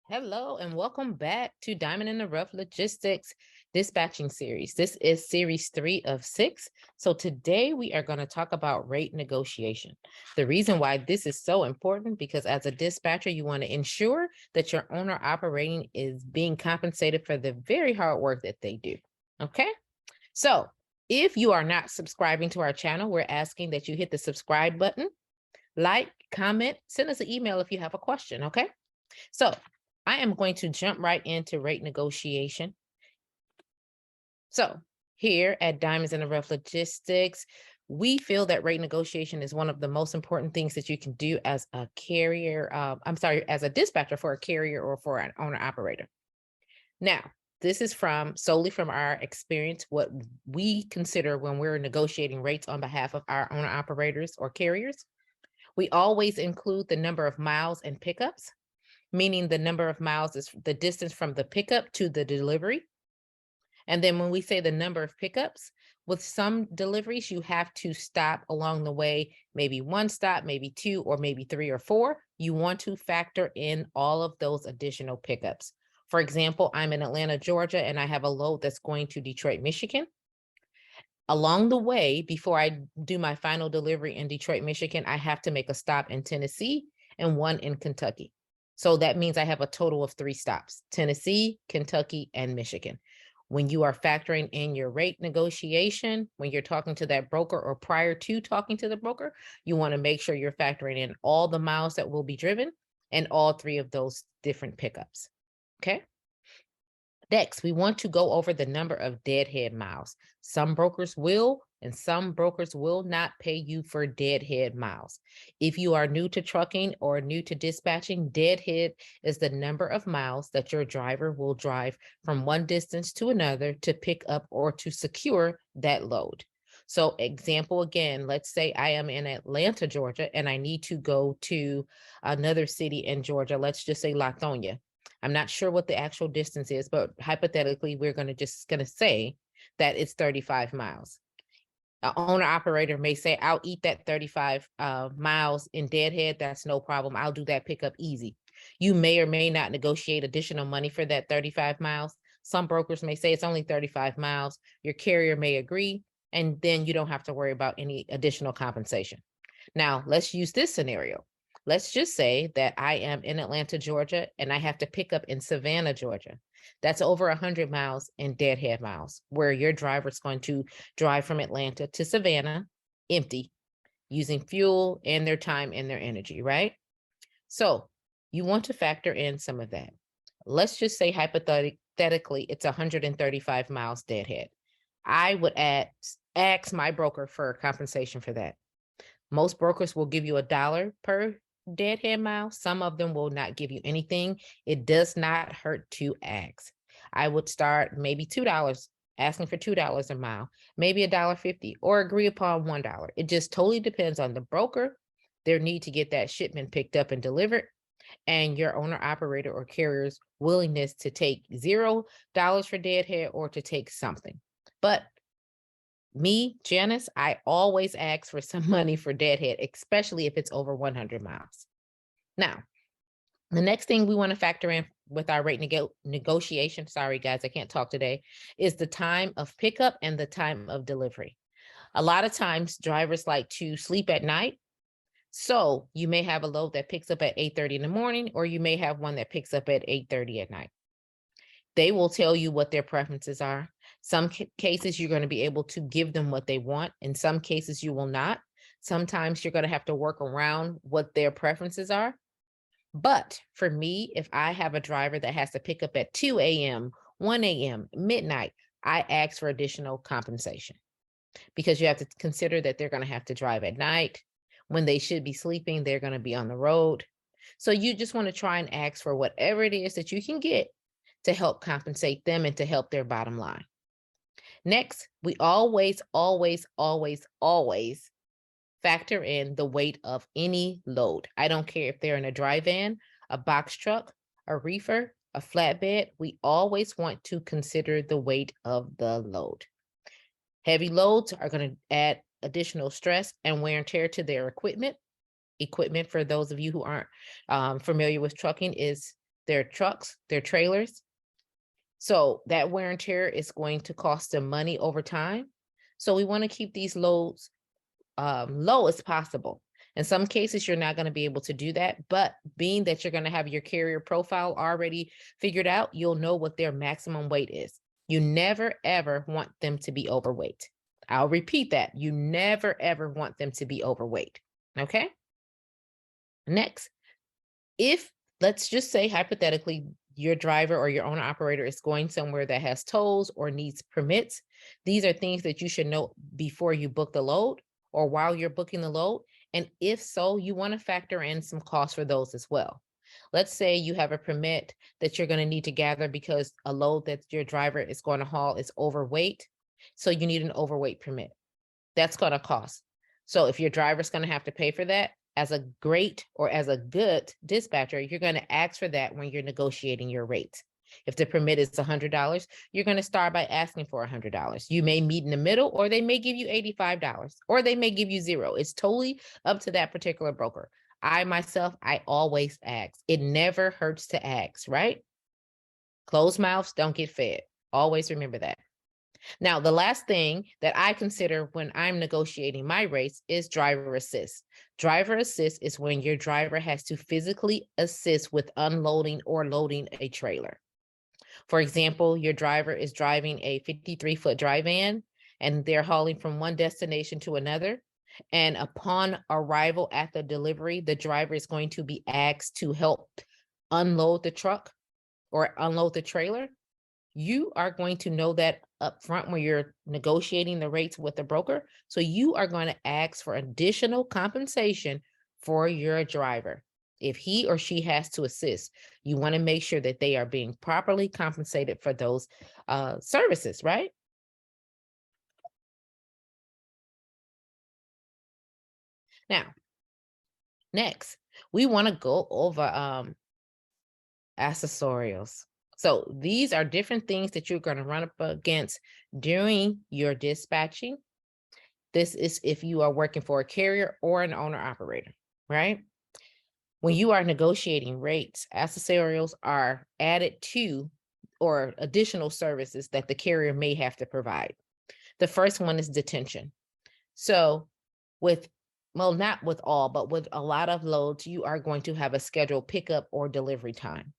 Hello and welcome back to Diamond in the Rough Logistics Dispatching Series. This is series 3 of 6. So today we are going to talk about rate negotiation. The reason why this is so important because as a dispatcher, you want to ensure that your owner operating is being compensated for the very hard work that they do. Okay, so if you are not subscribing to our channel, we're asking that you hit the subscribe button, like, comment, send us an email if you have a question. Okay, so I am going to jump right into rate negotiation. So here at Diamonds in the Rough Logistics, we feel that rate negotiation is one of the most important things that you can do as a carrier. As a dispatcher for a carrier or for an owner operator. Now, this is solely from our experience, what we consider when we're negotiating rates on behalf of our owner operators or carriers. We always include the number of miles and pickups, meaning the number of miles is the distance from the pickup to the delivery. And then when we say the number of pickups, with some deliveries, you have to stop along the way, maybe one stop, maybe two, or maybe three or four. You want to factor in all of those additional pickups. For example, I'm in Atlanta, Georgia, and I have a load that's going to Detroit, Michigan. Along the way, before I do my final delivery in Detroit, Michigan, I have to make a stop in Tennessee and one in Kentucky. So that means I have a total of 3 stops: Tennessee, Kentucky, and Michigan. When you are factoring in your rate negotiation, when you're talking to that broker or prior to talking to the broker, you want to make sure you're factoring in all the miles that will be driven and all 3 of those different pickups. Okay. Next, we want to go over the number of deadhead miles. Some brokers will and some brokers will not pay you for deadhead miles. If you are new to trucking or new to dispatching, deadhead is the number of miles that your driver will drive from one distance to another to pick up or to secure that load. So example again, let's say I am in Atlanta, Georgia, and I need to go to another city in Georgia. Let's just say Latonia. I'm not sure what the actual distance is, but hypothetically, we're going to say that it's 35 miles. An owner operator may say, I'll eat that 35 miles in Deadhead. That's no problem. I'll do that pickup easy. You may or may not negotiate additional money for that 35 miles. Some brokers may say it's only 35 miles. Your carrier may agree, and then you don't have to worry about any additional compensation. Now, let's use this scenario. Let's just say that I am in Atlanta, Georgia, and I have to pick up in Savannah, Georgia. That's over 100 miles in deadhead miles, where your driver's going to drive from Atlanta to Savannah empty, using fuel and their time and their energy, right? So you want to factor in some of that. Let's just say hypothetically, it's 135 miles deadhead. I would ask my broker for compensation for that. Most brokers will give you $1 per deadhead mile. Some of them will not give you anything. It does not hurt to ask. I would start maybe $2, asking for $2 a mile, maybe $1.50, or agree upon $1. It just totally depends on the broker, their need to get that shipment picked up and delivered, and your owner operator or carrier's willingness to take $0 for deadhead or to take something. But me, Janice, I always ask for some money for deadhead, especially if it's over 100 miles. Now, the next thing we want to factor in with our rate negotiation, sorry guys, I can't talk today, is the time of pickup and the time of delivery. A lot of times drivers like to sleep at night. So you may have a load that picks up at 8:30 in the morning, or you may have one that picks up at 8:30 at night. They will tell you what their preferences are. Some cases you're going to be able to give them what they want. In some cases you will not. Sometimes you're going to have to work around what their preferences are. But for me, if I have a driver that has to pick up at 2 a.m., 1 a.m., midnight, I ask for additional compensation because you have to consider that they're going to have to drive at night. When they should be sleeping, they're going to be on the road. So you just want to try and ask for whatever it is that you can get to help compensate them and to help their bottom line. Next, we always factor in the weight of any load. I don't care if they're in a dry van, a box truck, a reefer, a flatbed. We always want to consider the weight of the load. Heavy loads are going to add additional stress and wear and tear to their equipment. Equipment, for those of you who aren't familiar with trucking, is their trucks, their trailers. So that wear and tear is going to cost them money over time. So we want to keep these loads low as possible. In some cases, you're not going to be able to do that, but being that you're going to have your carrier profile already figured out, you'll know what their maximum weight is. You never, ever want them to be overweight. I'll repeat that. You never, ever want them to be overweight. Okay? Next, if let's just say hypothetically, your driver or your owner operator is going somewhere that has tolls or needs permits, these are things that you should know before you book the load or while you're booking the load. And if so, you want to factor in some costs for those as well. Let's say you have a permit that you're going to need to gather because a load that your driver is going to haul is overweight. So you need an overweight permit. That's going to cost. So if your driver's going to have to pay for that, as a great or as a good dispatcher, you're going to ask for that when you're negotiating your rates. If the permit is $100, you're going to start by asking for $100. You may meet in the middle, or they may give you $85, or they may give you zero. It's totally up to that particular broker. I always ask. It never hurts to ask, right? Closed mouths don't get fed. Always remember that. Now, the last thing that I consider when I'm negotiating my rates is driver assist. Driver assist is when your driver has to physically assist with unloading or loading a trailer. For example, your driver is driving a 53-foot dry van and they're hauling from one destination to another. And upon arrival at the delivery, the driver is going to be asked to help unload the truck or unload the trailer. You are going to know that up front when you're negotiating the rates with the broker. So you are going to ask for additional compensation for your driver. If he or she has to assist, you want to make sure that they are being properly compensated for those services, right? Now, next, we want to go over accessorials. So these are different things that you're going to run up against during your dispatching. This is if you are working for a carrier or an owner operator, right? When you are negotiating rates, accessorials are added to or additional services that the carrier may have to provide. The first one is detention. So not with all, but with a lot of loads, you are going to have a scheduled pickup or delivery time.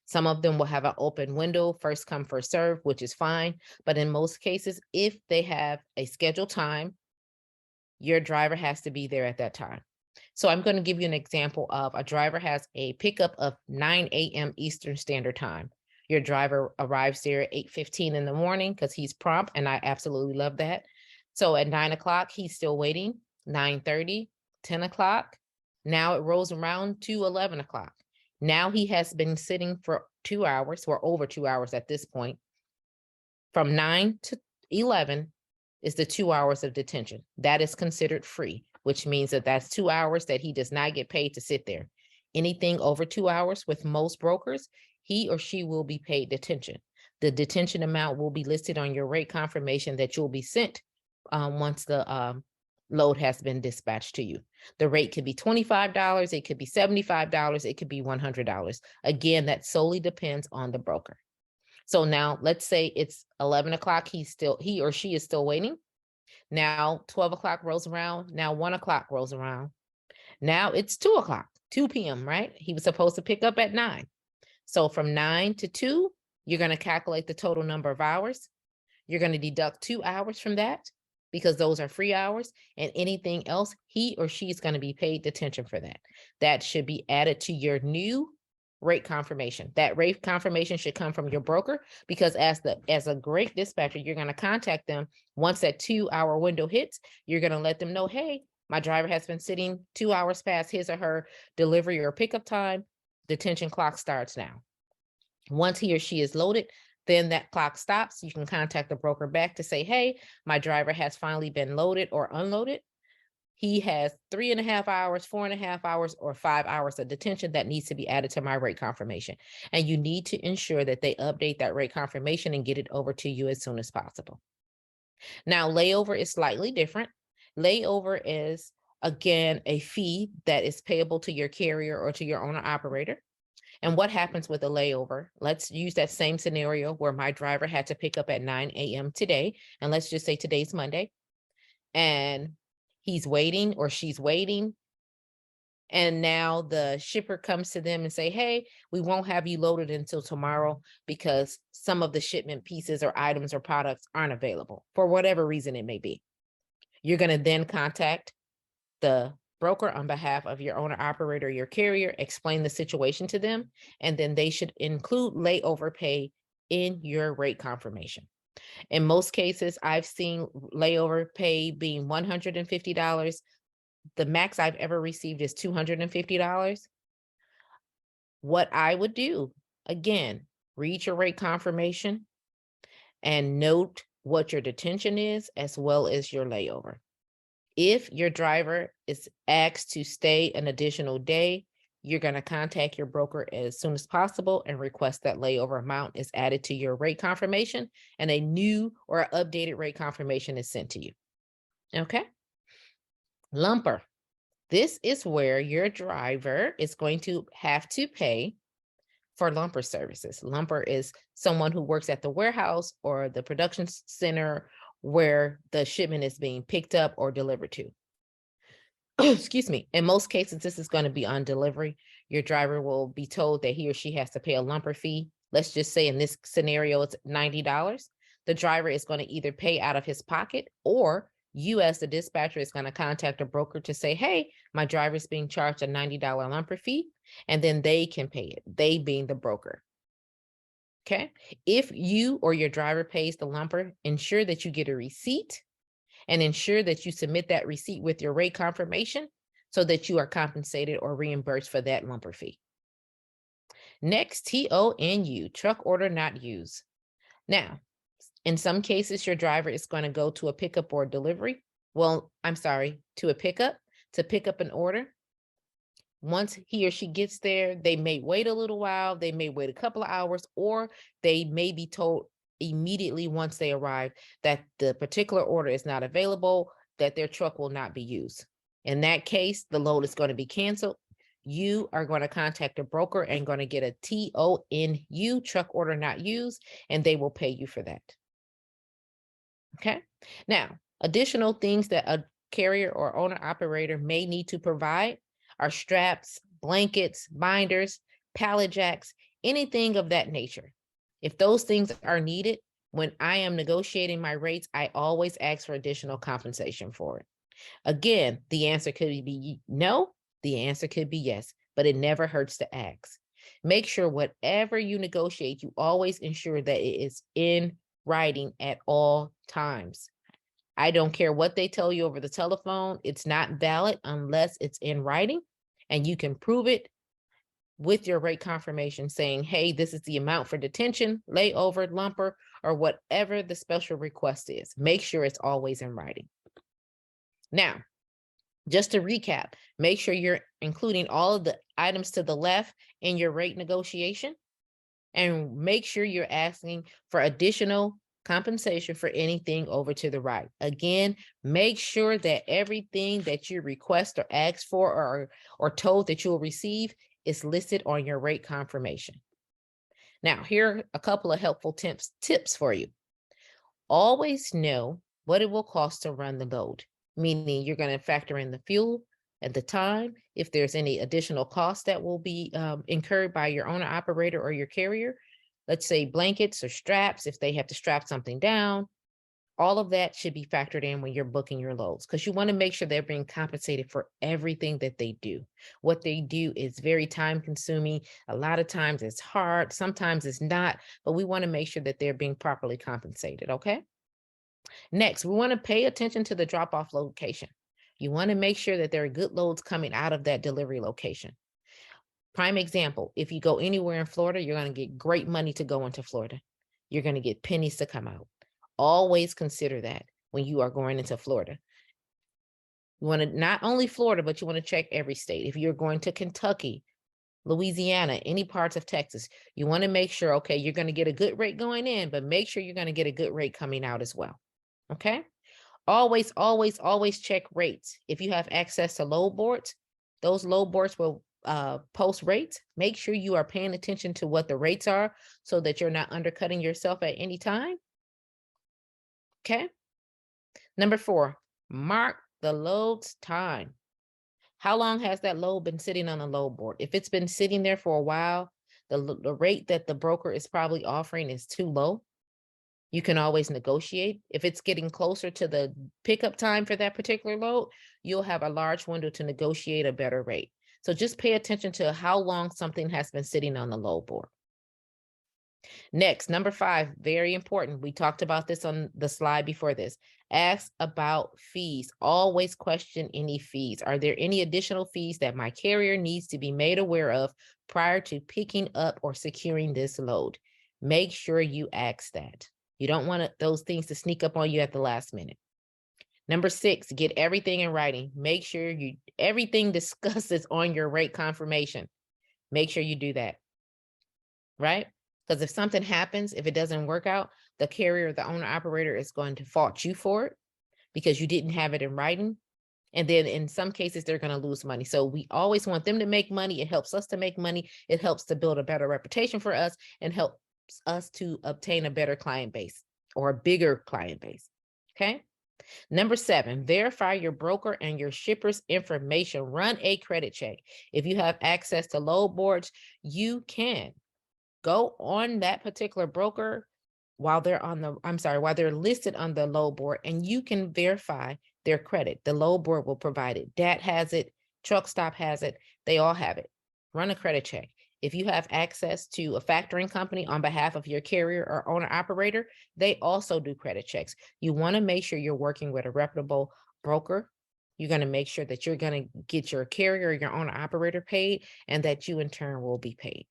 Some of them will have an open window, first come, first serve, which is fine. But in most cases, if they have a scheduled time, your driver has to be there at that time. So I'm going to give you an example of a driver has a pickup of 9 a.m. Eastern Standard Time. Your driver arrives there at 8:15 in the morning because he's prompt, and I absolutely love that. So at 9 o'clock, he's still waiting, 9:30, 10 o'clock. Now it rolls around to 11 o'clock. Now he has been sitting for 2 hours, or over 2 hours at this point. From 9 to 11 is the 2 hours of detention. That is considered free, which means that that's 2 hours that he does not get paid to sit there. Anything over 2 hours with most brokers, he or she will be paid detention. The detention amount will be listed on your rate confirmation that you'll be sent once the load has been dispatched to you. The rate could be $25, it could be $75, it could be $100. Again, that solely depends on the broker. So now let's say it's 11 o'clock, he or she is still waiting. Now 12 o'clock rolls around, now 1 o'clock rolls around. Now it's 2 o'clock, 2 p.m., right? He was supposed to pick up at 9. So from 9 to 2, you're going to calculate the total number of hours. You're going to deduct 2 hours from that because those are free hours, and anything else, he or she is going to be paid detention for that. That should be added to your new rate confirmation. That rate confirmation should come from your broker because as a great dispatcher, you're going to contact them once that 2-hour window hits. You're going to let them know, hey, my driver has been sitting 2 hours past his or her delivery or pickup time. Detention clock starts now. Once he or she is loaded, then that clock stops. You can contact the broker back to say, hey, my driver has finally been loaded or unloaded. He has 3.5 hours, 4.5 hours, or 5 hours of detention that needs to be added to my rate confirmation. And you need to ensure that they update that rate confirmation and get it over to you as soon as possible. Now, layover is slightly different. Layover is, again, a fee that is payable to your carrier or to your owner operator. And what happens with a layover? Let's use that same scenario where my driver had to pick up at 9 a.m. today. And let's just say today's Monday. And he's waiting or she's waiting. And now the shipper comes to them and say, hey, we won't have you loaded until tomorrow because some of the shipment pieces or items or products aren't available for whatever reason it may be. You're going to then contact the broker on behalf of your owner operator, your carrier, explain the situation to them, and then they should include layover pay in your rate confirmation. In most cases, I've seen layover pay being $150. The max I've ever received is $250. What I would do, again, read your rate confirmation and note what your detention is as well as your layover. If your driver is asked to stay an additional day, you're going to contact your broker as soon as possible and request that layover amount is added to your rate confirmation and a new or updated rate confirmation is sent to you. Okay. Lumper. This is where your driver is going to have to pay for lumper services. Lumper is someone who works at the warehouse or the production center where the shipment is being picked up or delivered to. Excuse me. In most cases, this is going to be on delivery. Your driver will be told that he or she has to pay a lumper fee. Let's just say in this scenario, it's $90. The driver is going to either pay out of his pocket, or you as the dispatcher is going to contact a broker to say, hey, my driver is being charged a $90 lumper fee, and then they can pay it, they being the broker. Okay. If you or your driver pays the lumper, ensure that you get a receipt and ensure that you submit that receipt with your rate confirmation so that you are compensated or reimbursed for that lumper fee. Next, TONU, truck order not used. Now, in some cases, your driver is going to go to a pickup or delivery. Well, I'm sorry, to a pickup to pick up an order. Once he or she gets there, they may wait a little while, they may wait a couple of hours, or they may be told immediately once they arrive that the particular order is not available, that their truck will not be used. In that case, the load is going to be canceled. You are going to contact a broker and going to get a TONU, truck order not used, and they will pay you for that. Okay. Now, additional things that a carrier or owner operator may need to provide are straps, blankets, binders, pallet jacks, anything of that nature. If those things are needed, when I am negotiating my rates, I always ask for additional compensation for it. Again, the answer could be no, the answer could be yes, but it never hurts to ask. Make sure whatever you negotiate, you always ensure that it is in writing at all times. I don't care what they tell you over the telephone. It's not valid unless it's in writing, and you can prove it with your rate confirmation saying, hey, this is the amount for detention, layover, lumper, or whatever the special request is. Make sure it's always in writing. Now, just to recap, make sure you're including all of the items to the left in your rate negotiation, and make sure you're asking for additional compensation for anything over to the right. Again, make sure that everything that you request or ask for or told that you'll receive is listed on your rate confirmation. Now, here are a couple of helpful tips for you. Always know what it will cost to run the load, meaning you're going to factor in the fuel and the time, if there's any additional costs that will be incurred by your owner operator or your carrier. Let's say blankets or straps, if they have to strap something down, all of that should be factored in when you're booking your loads, because you want to make sure they're being compensated for everything that they do. What they do is very time consuming. A lot of times it's hard, sometimes it's not, but we want to make sure that they're being properly compensated. Okay. Next, we want to pay attention to the drop-off location. You want to make sure that there are good loads coming out of that delivery location. Prime example, if you go anywhere in Florida, you're going to get great money to go into Florida. You're going to get pennies to come out. Always consider that when you are going into Florida. You want to not only Florida, but you want to check every state. If you're going to Kentucky, Louisiana, any parts of Texas, you want to make sure, okay, you're going to get a good rate going in, but make sure you're going to get a good rate coming out as well. Okay. Always, always, always check rates. If you have access to load boards, those load boards will post rates, make sure you are paying attention to what the rates are so that you're not undercutting yourself at any time. Okay. Number 4, mark the load's time. How long has that load been sitting on the load board? If it's been sitting there for a while, the rate that the broker is probably offering is too low. You can always negotiate. If it's getting closer to the pickup time for that particular load, you'll have a large window to negotiate a better rate. So just pay attention to how long something has been sitting on the load board. Next, number 5, very important. We talked about this on the slide before this. Ask about fees. Always question any fees. Are there any additional fees that my carrier needs to be made aware of prior to picking up or securing this load? Make sure you ask that. You don't want those things to sneak up on you at the last minute. Number 6, get everything in writing. Make sure everything discussed is on your rate confirmation. Make sure you do that, right? Because if something happens, if it doesn't work out, the carrier, the owner operator is going to fault you for it because you didn't have it in writing. And then in some cases, they're going to lose money. So we always want them to make money. It helps us to make money. It helps to build a better reputation for us and helps us to obtain a better client base or a bigger client base. Okay. Number 7, verify your broker and your shipper's information. Run a credit check. If you have access to load boards, you can go on that particular broker while they're listed on the load board, and you can verify their credit. The load board will provide it. DAT has it, Truck Stop has it, they all have it. Run a credit check. If you have access to a factoring company on behalf of your carrier or owner operator, they also do credit checks. You want to make sure you're working with a reputable broker. You're going to make sure that you're going to get your carrier or your owner operator paid, and that you in turn will be paid.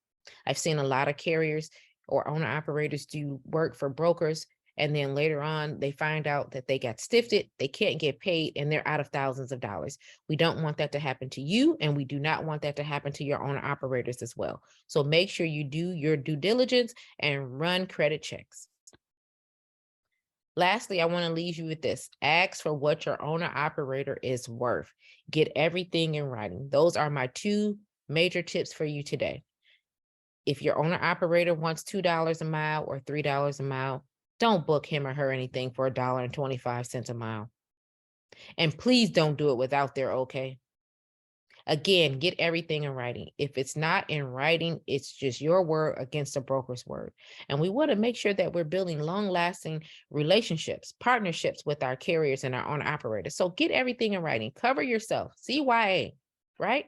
I've seen a lot of carriers or owner operators do work for brokers, and then later on they find out that they got stiffed, they can't get paid, and they're out of thousands of dollars. We don't want that to happen to you, and we do not want that to happen to your owner operators as well. So make sure you do your due diligence and run credit checks. Lastly, I want to leave you with this. Ask for what your owner operator is worth. Get everything in writing. Those are my 2 major tips for you today. If your owner operator wants $2 a mile or $3 a mile, don't book him or her anything for $1.25 a mile. And please don't do it without their okay. Again, get everything in writing. If it's not in writing, it's just your word against a broker's word. And we want to make sure that we're building long-lasting relationships, partnerships with our carriers and our owner operators. So get everything in writing. Cover yourself. CYA, right?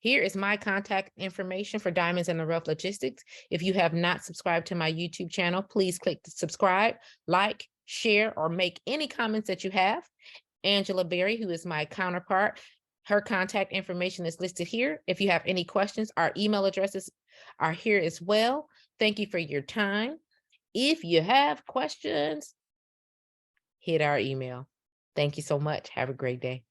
Here is my contact information for Diamonds in the Rough Logistics. If you have not subscribed to my YouTube channel, please click the subscribe, like, share, or make any comments that you have. Angela Berry, who is my counterpart, her contact information is listed here. If you have any questions, our email addresses are here as well. Thank you for your time. If you have questions, hit our email. Thank you so much. Have a great day.